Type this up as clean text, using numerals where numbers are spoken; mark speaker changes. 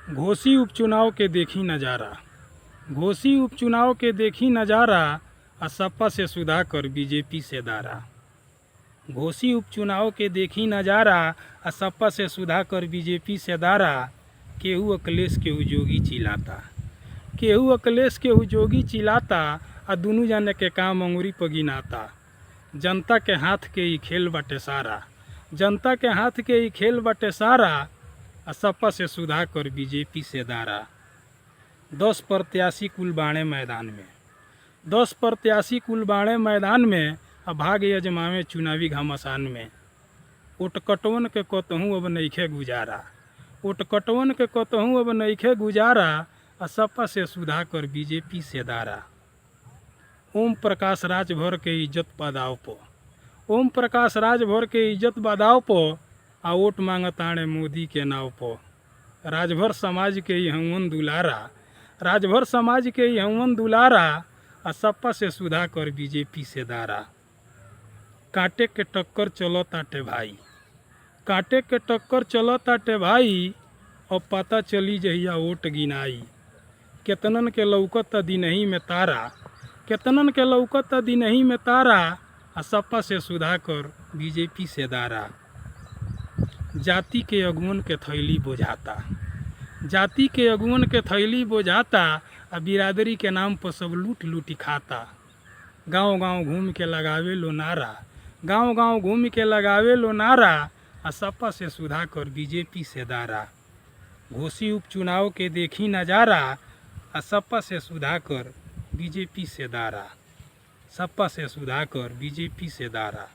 Speaker 1: घोसी उपचुनाव के देखी नज़ारा, घोसी उपचुनाव के देखी नज़ारा, आ सपा से सुधाकर बीजेपी से दारा। घोसी उपचुनाव के देखी नज़ारा, आ सपा से सुधाकर बीजेपी से दारा। केहू अखिलेश केहू जोगी चिल्लाता, केहू अखिलेश केहू जोगी चिल्लाता, आ दुनू जाने के काम अंगुरी पर गिनाता। जनता के हाथ के ही खेल बाटे सारा, जनता के हाथ के ही खेल बाटे सारा, आ सपा से सुधाकर बीजेपी से दारा। 10 प्रत्याशी कुल बाणे मैदान में, 10 प्रत्याशी कुल बाणे मैदान में, आ भाग यजमावे चुनावी घमासान में। ओटकटवन के कतहूँ अब नइखे गुजारा, ओटकटवन के कतहूँ अब नइखे गुजारा, आ सपा से सुधाकर बीजेपी से दारा। ओम प्रकाश राजभर के इज्जत बदाव पो, ओम प्रकाश राजभर के इज्जत बदाव पो, आ वोट मांगताणे मोदी के नाव पो। राजभर समाज के ही हवन दुलारा, राजभर समाज के ही हवन दुलारा, आ सपा से सुधाकर बीजेपी से दारा। कांटे के टक्कर चलो ताटे भाई, कांटे के टक्कर चलो ताटे भाई, अब पता चली जहिया वोट गिनाई। केतनन के लौकत दिनही में तारा, केतनन के लौकत दिनही में तारा, आ सपा से सुधाकर बीजेपी से दारा। जाति के अगुवन के थैली बोझाता, जाति के अगुवन के थैली बोझाता, आ बिरादरी के नाम पर सब लूट लूटी खाता। गांव गांव घूम के लगावे लो नारा, गांव गांव घूम के लगावे लो नारा, आ सपा से सुधाकर बीजेपी से दारा। घोसी उपचुनाव के देखी नज़ारा, आ सपा से सुधाकर बीजेपी से दारा, सपा से सुधाकर बीजेपी से दारा।